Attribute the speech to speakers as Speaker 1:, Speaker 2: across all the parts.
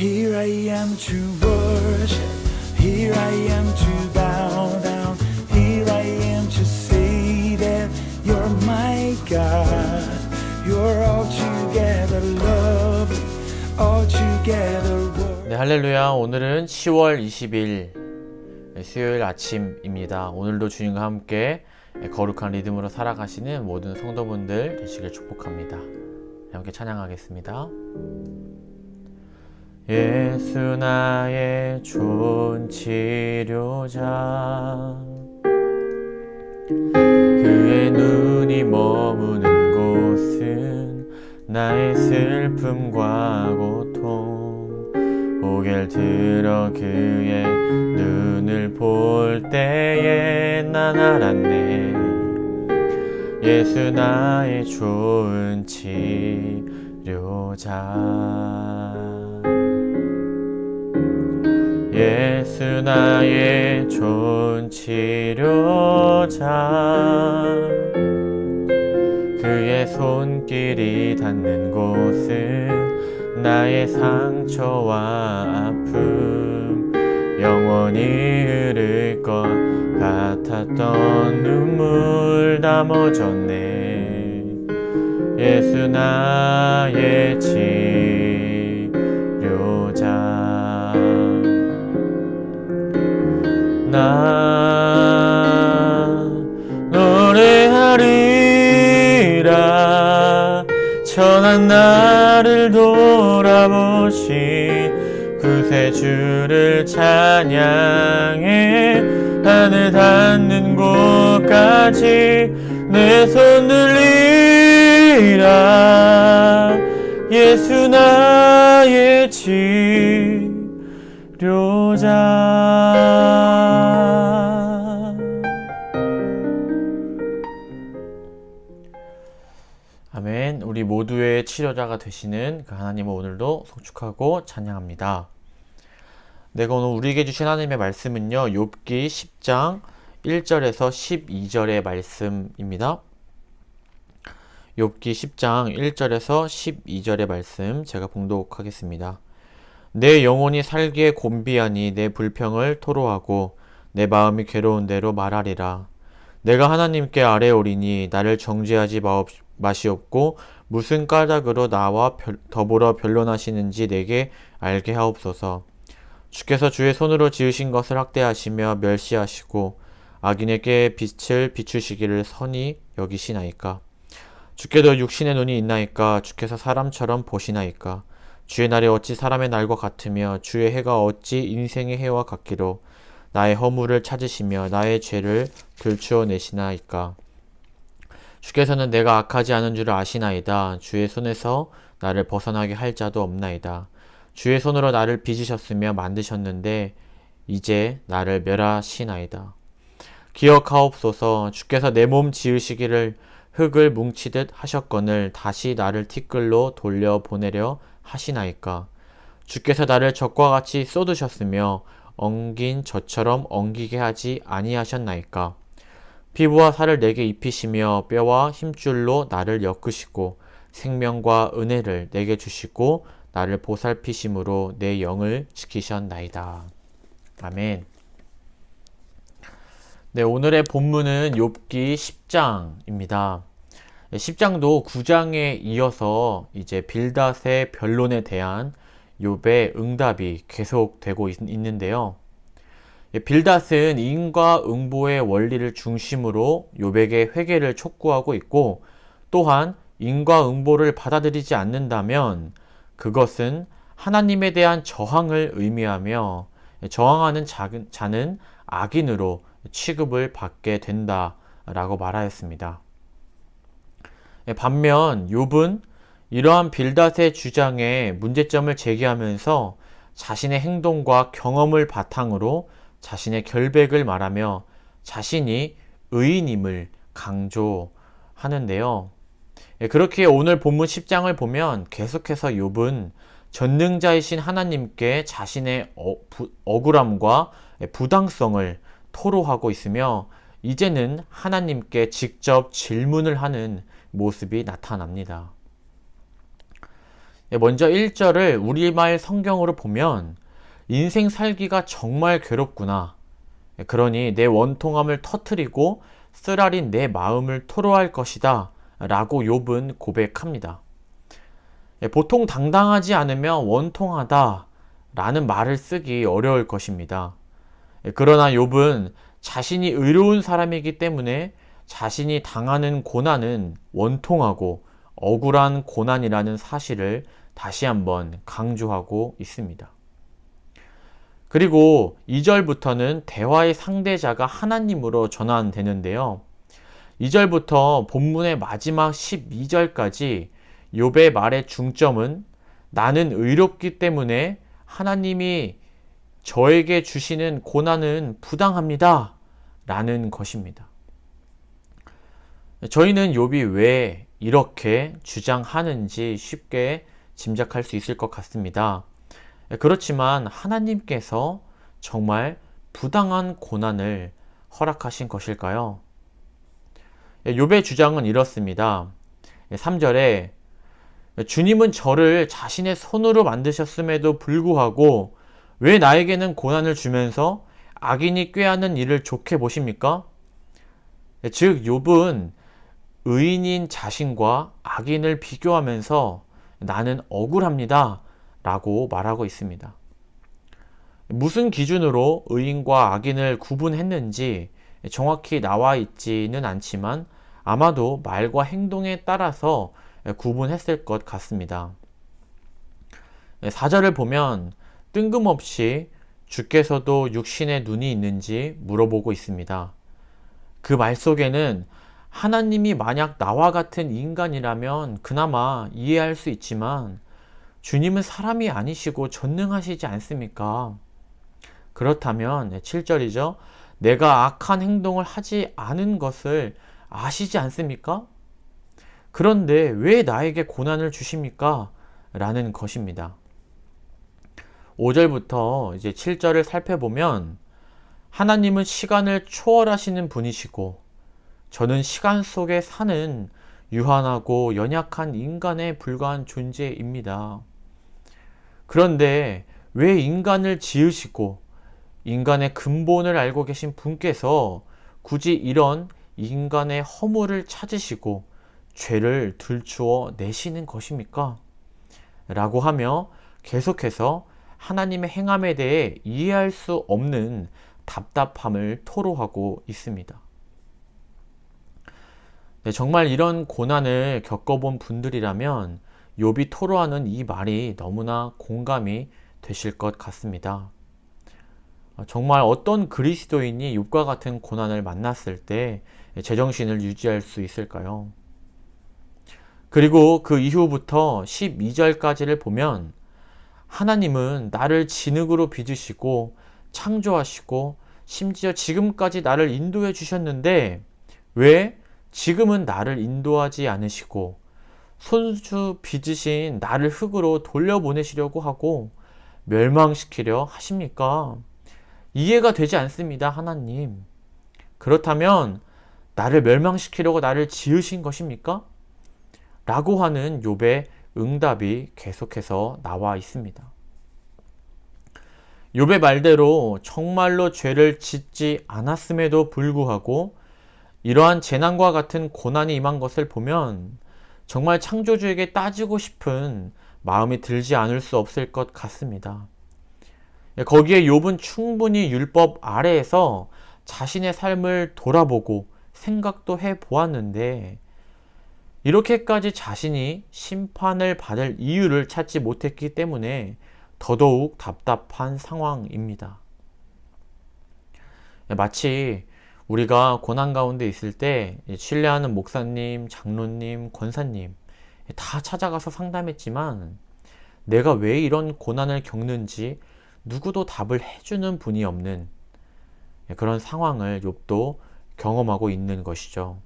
Speaker 1: Here I am to worship, here I am to bow down, here I am to say that you're my God. You're altogether lovely, altogether worthy.
Speaker 2: 네, 할렐루야. 오늘은 10월 20일 수요일 아침입니다. 오늘도 주님과 함께 거룩한 리듬으로 살아가시는 모든 성도분들 되시길 축복합니다. 함께 찬양하겠습니다. 예수 나의 좋은 치료자, 그의 눈이 머무는 곳은 나의 슬픔과 고통, 고개를 들어 그의 눈을 볼 때에 난 알았네. 예수 나의 좋은 치료자, 예수 나의 좋은 치료자, 그의 손길이 닿는 곳은 나의 상처와 아픔, 영원히 흐를 것 같았던 눈물 다 멎었네. 예수 나의 치료자, 나 노래하리라. 천한 나를 돌아보신 그새 주를 찬양해. 하늘 닿는 곳까지 내 손 들리라. 예수 나의 치료자. 아멘. 우리 모두의 치료자가 되시는 그 하나님을 오늘도 송축하고 찬양합니다. 내가 오늘 우리에게 주신 하나님의 말씀은요, 욥기 10장 1절에서 12절의 말씀입니다. 욥기 10장 1절에서 12절의 말씀 제가 봉독하겠습니다. 내 영혼이 살기에 곤비하니 내 불평을 토로하고 내 마음이 괴로운 대로 말하리라. 내가 하나님께 아뢰오리니 나를 정죄하지 마시옵고 무슨 까닭으로 나와 더불어 변론하시는지 내게 알게 하옵소서. 주께서 주의 손으로 지으신 것을 학대하시며 멸시하시고 악인에게 빛을 비추시기를 선히 여기시나이까. 주께도 육신의 눈이 있나이까. 주께서 사람처럼 보시나이까. 주의 날이 어찌 사람의 날과 같으며 주의 해가 어찌 인생의 해와 같기로. 나의 허물을 찾으시며 나의 죄를 들추어내시나이까. 주께서는 내가 악하지 않은 줄을 아시나이다. 주의 손에서 나를 벗어나게 할 자도 없나이다. 주의 손으로 나를 빚으셨으며 만드셨는데 이제 나를 멸하시나이다. 기억하옵소서. 주께서 내 몸 지으시기를 흙을 뭉치듯 하셨거늘 다시 나를 티끌로 돌려보내려 하시나이까. 주께서 나를 젖과 같이 쏟으셨으며 엉긴 젖처럼 엉기게 하지 아니하셨나이까. 피부와 살을 내게 입히시며 뼈와 힘줄로 나를 엮으시고 생명과 은혜를 내게 주시고 나를 보살피심으로 내 영을 지키셨나이다. 아멘. 네, 오늘의 본문은 욥기 10장입니다. 10장도 9장에 이어서 이제 빌닷의 변론에 대한 욥의 응답이 계속되고 있는데요. 빌닷은 인과응보의 원리를 중심으로 욥에게 회개를 촉구하고 있고, 또한 인과응보를 받아들이지 않는다면 그것은 하나님에 대한 저항을 의미하며 저항하는 자는 악인으로 취급을 받게 된다라고 말하였습니다. 반면 욥은 이러한 빌닷의 주장에 문제점을 제기하면서 자신의 행동과 경험을 바탕으로 자신의 결백을 말하며 자신이 의인임을 강조하는데요. 그렇게 오늘 본문 10장을 보면 계속해서 욥은 전능자이신 하나님께 자신의 억울함과 부당성을 토로하고 있으며 이제는 하나님께 직접 질문을 하는 모습이 나타납니다. 먼저 1절을 우리말 성경으로 보면 인생 살기가 정말 괴롭구나. 그러니 내 원통함을 터뜨리고 쓰라린 내 마음을 토로할 것이다. 라고 욥은 고백합니다. 보통 당당하지 않으면 원통하다 라는 말을 쓰기 어려울 것입니다. 그러나 욥은 자신이 의로운 사람이기 때문에 자신이 당하는 고난은 원통하고 억울한 고난이라는 사실을 다시 한번 강조하고 있습니다. 그리고 2절부터는 대화의 상대자가 하나님으로 전환되는데요. 2절부터 본문의 마지막 12절까지 욥의 말의 중점은 나는 의롭기 때문에 하나님이 저에게 주시는 고난은 부당합니다. 라는 것입니다. 저희는 욥이 왜 이렇게 주장하는지 쉽게 짐작할 수 있을 것 같습니다. 그렇지만 하나님께서 정말 부당한 고난을 허락하신 것일까요? 욥의 주장은 이렇습니다. 3절에 주님은 저를 자신의 손으로 만드셨음에도 불구하고 왜 나에게는 고난을 주면서 악인이 꾀하는 일을 좋게 보십니까? 즉 욥은 의인인 자신과 악인을 비교하면서 나는 억울합니다 라고 말하고 있습니다. 무슨 기준으로 의인과 악인을 구분했는지 정확히 나와 있지는 않지만 아마도 말과 행동에 따라서 구분했을 것 같습니다. 4절을 보면 뜬금없이 주께서도 육신의 눈이 있는지 물어보고 있습니다. 그 말 속에는 하나님이 만약 나와 같은 인간이라면 그나마 이해할 수 있지만 주님은 사람이 아니시고 전능하시지 않습니까? 그렇다면 7절이죠. 내가 악한 행동을 하지 않은 것을 아시지 않습니까? 그런데 왜 나에게 고난을 주십니까? 라는 것입니다. 5절부터 이제 7절을 살펴보면 하나님은 시간을 초월하시는 분이시고 저는 시간 속에 사는 유한하고 연약한 인간에 불과한 존재입니다. 그런데 왜 인간을 지으시고 인간의 근본을 알고 계신 분께서 굳이 이런 인간의 허물을 찾으시고 죄를 들추어 내시는 것입니까? 라고 하며 계속해서 하나님의 행함에 대해 이해할 수 없는 답답함을 토로하고 있습니다. 네, 정말 이런 고난을 겪어본 분들이라면 욥이 토로하는 이 말이 너무나 공감이 되실 것 같습니다. 정말 어떤 그리스도인이 욥과 같은 고난을 만났을 때 제정신을 유지할 수 있을까요? 그리고 그 이후부터 12절까지를 보면 하나님은 나를 진흙으로 빚으시고 창조하시고 심지어 지금까지 나를 인도해 주셨는데 왜 지금은 나를 인도하지 않으시고 손수 빚으신 나를 흙으로 돌려보내시려고 하고 멸망시키려 하십니까? 이해가 되지 않습니다, 하나님. 그렇다면 나를 멸망시키려고 나를 지으신 것입니까? 라고 하는 욥의 응답이 계속해서 나와 있습니다. 욥의 말대로 정말로 죄를 짓지 않았음에도 불구하고 이러한 재난과 같은 고난이 임한 것을 보면 정말 창조주에게 따지고 싶은 마음이 들지 않을 수 없을 것 같습니다. 거기에 욥은 충분히 율법 아래에서 자신의 삶을 돌아보고 생각도 해 보았는데 이렇게까지 자신이 심판을 받을 이유를 찾지 못했기 때문에 더더욱 답답한 상황입니다. 마치 우리가 고난 가운데 있을 때 신뢰하는 목사님, 장로님, 권사님 다 찾아가서 상담했지만 내가 왜 이런 고난을 겪는지 누구도 답을 해주는 분이 없는 그런 상황을 욥도 경험하고 있는 것이죠.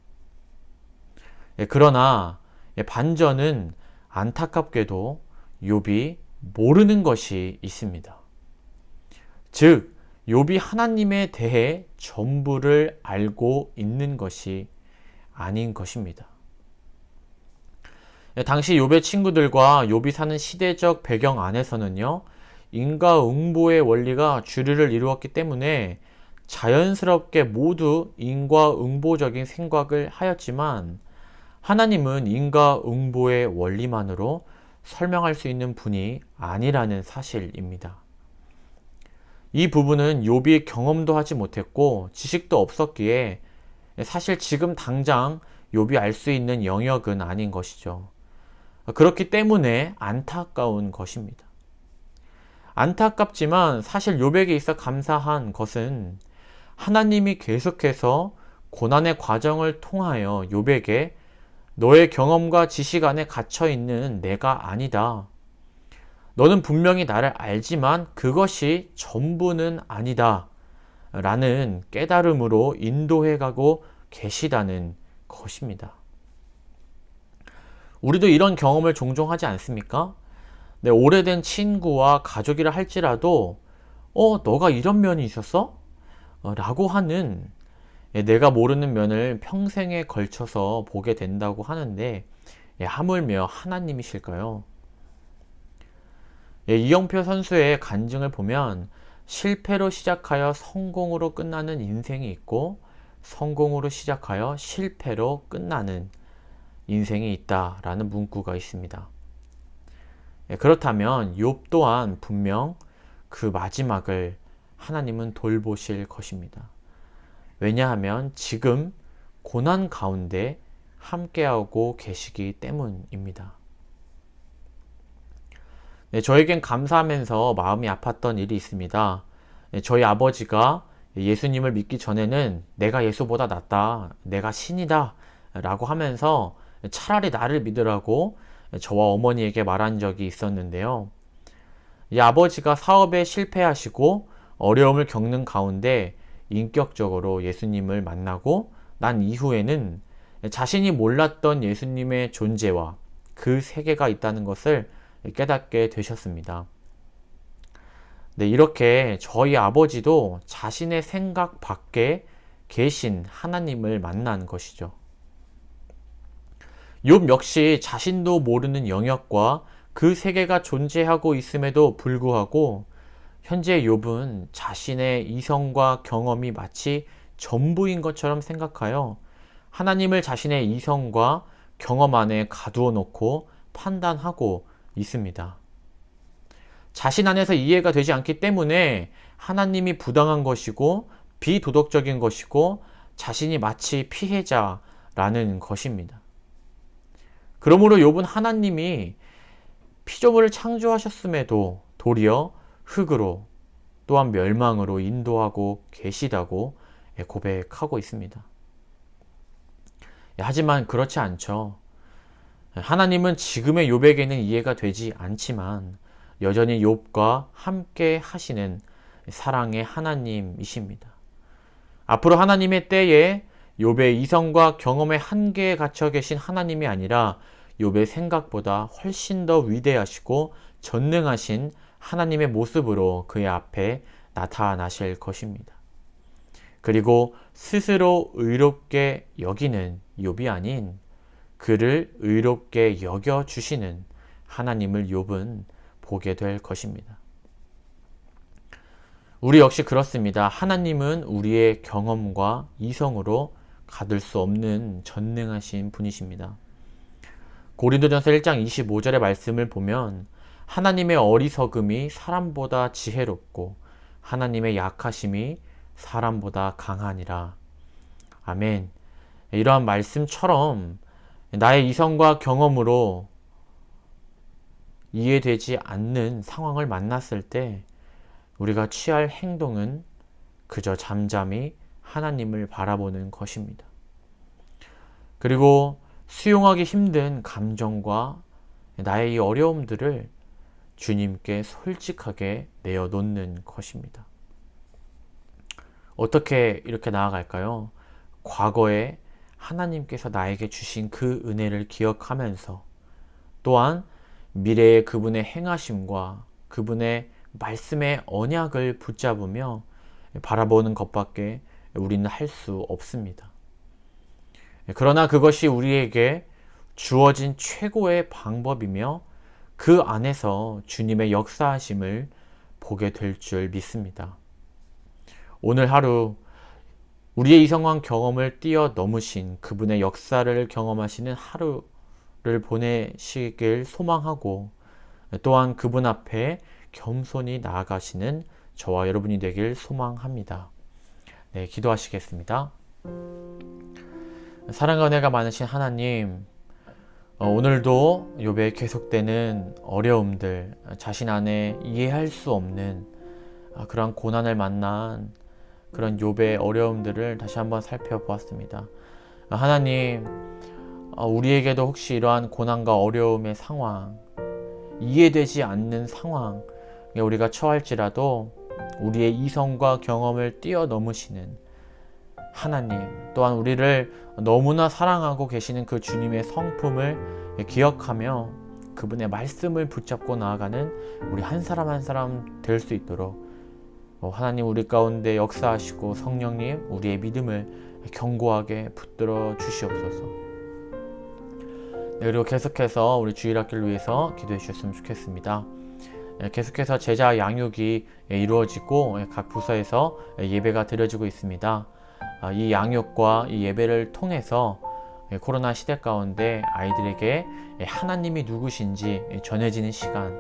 Speaker 2: 그러나 반전은 안타깝게도 욥이 모르는 것이 있습니다. 즉 욥이 하나님에 대해 전부를 알고 있는 것이 아닌 것입니다. 당시 욥의 친구들과 욥이 사는 시대적 배경 안에서는요, 인과응보의 원리가 주류를 이루었기 때문에 자연스럽게 모두 인과응보적인 생각을 하였지만, 하나님은 인과응보의 원리만으로 설명할 수 있는 분이 아니라는 사실입니다. 이 부분은 욥이 경험도 하지 못했고 지식도 없었기에 사실 지금 당장 욥이 알 수 있는 영역은 아닌 것이죠. 그렇기 때문에 안타까운 것입니다. 안타깝지만 사실 욥에게 있어 감사한 것은 하나님이 계속해서 고난의 과정을 통하여 욥에게 너의 경험과 지식 안에 갇혀 있는 내가 아니다. 너는 분명히 나를 알지만 그것이 전부는 아니다. 라는 깨달음으로 인도해가고 계시다는 것입니다. 우리도 이런 경험을 종종 하지 않습니까? 네, 오래된 친구와 가족이라 할지라도 너가 이런 면이 있었어? 라고 하는 내가 모르는 면을 평생에 걸쳐서 보게 된다고 하는데 하물며 하나님이실까요? 이영표 선수의 간증을 보면 실패로 시작하여 성공으로 끝나는 인생이 있고 성공으로 시작하여 실패로 끝나는 인생이 있다라는 문구가 있습니다. 그렇다면 욥 또한 분명 그 마지막을 하나님은 돌보실 것입니다. 왜냐하면 지금 고난 가운데 함께하고 계시기 때문입니다. 저에겐 감사하면서 마음이 아팠던 일이 있습니다. 저희 아버지가 예수님을 믿기 전에는 내가 예수보다 낫다, 내가 신이다 라고 하면서 차라리 나를 믿으라고 저와 어머니에게 말한 적이 있었는데요. 이 아버지가 사업에 실패하시고 어려움을 겪는 가운데 인격적으로 예수님을 만나고 난 이후에는 자신이 몰랐던 예수님의 존재와 그 세계가 있다는 것을 깨닫게 되셨습니다. 네, 이렇게 저희 아버지도 자신의 생각 밖에 계신 하나님을 만난 것이죠. 욥 역시 자신도 모르는 영역과 그 세계가 존재하고 있음에도 불구하고 현재 욥은 자신의 이성과 경험이 마치 전부인 것처럼 생각하여 하나님을 자신의 이성과 경험 안에 가두어 놓고 판단하고 있습니다. 자신 안에서 이해가 되지 않기 때문에 하나님이 부당한 것이고 비도덕적인 것이고 자신이 마치 피해자라는 것입니다. 그러므로 욥은 하나님이 피조물을 창조하셨음에도 도리어 흙으로 또한 멸망으로 인도하고 계시다고 고백하고 있습니다. 하지만 그렇지 않죠. 하나님은 지금의 욥에게는 이해가 되지 않지만 여전히 욥과 함께 하시는 사랑의 하나님이십니다. 앞으로 하나님의 때에 욥의 이성과 경험의 한계에 갇혀 계신 하나님이 아니라 욥의 생각보다 훨씬 더 위대하시고 전능하신 하나님의 모습으로 그의 앞에 나타나실 것입니다. 그리고 스스로 의롭게 여기는 욥이 아닌 그를 의롭게 여겨주시는 하나님을 욥은 보게 될 것입니다. 우리 역시 그렇습니다. 하나님은 우리의 경험과 이성으로 가둘 수 없는 전능하신 분이십니다. 고린도전서 1장 25절의 말씀을 보면 하나님의 어리석음이 사람보다 지혜롭고 하나님의 약하심이 사람보다 강하니라. 아멘. 이러한 말씀처럼 나의 이성과 경험으로 이해되지 않는 상황을 만났을 때 우리가 취할 행동은 그저 잠잠히 하나님을 바라보는 것입니다. 그리고 수용하기 힘든 감정과 나의 이 어려움들을 주님께 솔직하게 내어놓는 것입니다. 어떻게 이렇게 나아갈까요? 과거에 하나님께서 나에게 주신 그 은혜를 기억하면서 또한 미래의 그분의 행하심과 그분의 말씀의 언약을 붙잡으며 바라보는 것밖에 우리는 할 수 없습니다. 그러나 그것이 우리에게 주어진 최고의 방법이며 그 안에서 주님의 역사하심을 보게 될 줄 믿습니다. 오늘 하루 우리의 이성한 경험을 뛰어넘으신 그분의 역사를 경험하시는 하루를 보내시길 소망하고, 또한 그분 앞에 겸손히 나아가시는 저와 여러분이 되길 소망합니다. 네, 기도하시겠습니다. 사랑과 은혜가 많으신 하나님, 오늘도 욥에 계속되는 어려움들, 자신 안에 이해할 수 없는 그런 고난을 만난 그런 욥의 어려움들을 다시 한번 살펴보았습니다. 하나님, 우리에게도 혹시 이러한 고난과 어려움의 상황, 이해되지 않는 상황에 우리가 처할지라도 우리의 이성과 경험을 뛰어넘으시는 하나님, 또한 우리를 너무나 사랑하고 계시는 그 주님의 성품을 기억하며 그분의 말씀을 붙잡고 나아가는 우리 한 사람 한 사람 될 수 있도록 하나님 우리 가운데 역사하시고 성령님 우리의 믿음을 견고하게 붙들어 주시옵소서. 그리고 계속해서 우리 주일학교를 위해서 기도해 주셨으면 좋겠습니다. 계속해서 제자 양육이 이루어지고 각 부서에서 예배가 드려지고 있습니다. 이 양육과 이 예배를 통해서 코로나 시대 가운데 아이들에게 하나님이 누구신지 전해지는 시간,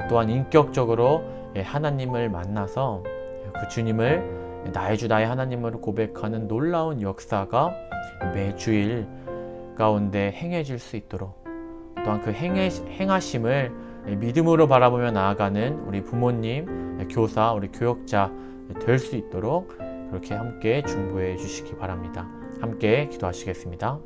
Speaker 2: 또한 인격적으로 하나님을 만나서 그 주님을 나의 주 나의 하나님으로 고백하는 놀라운 역사가 매주일 가운데 행해질 수 있도록, 또한 그 행하심을 믿음으로 바라보며 나아가는 우리 부모님, 교사, 우리 교역자 될 수 있도록 그렇게 함께 중보해 주시기 바랍니다. 함께 기도하시겠습니다.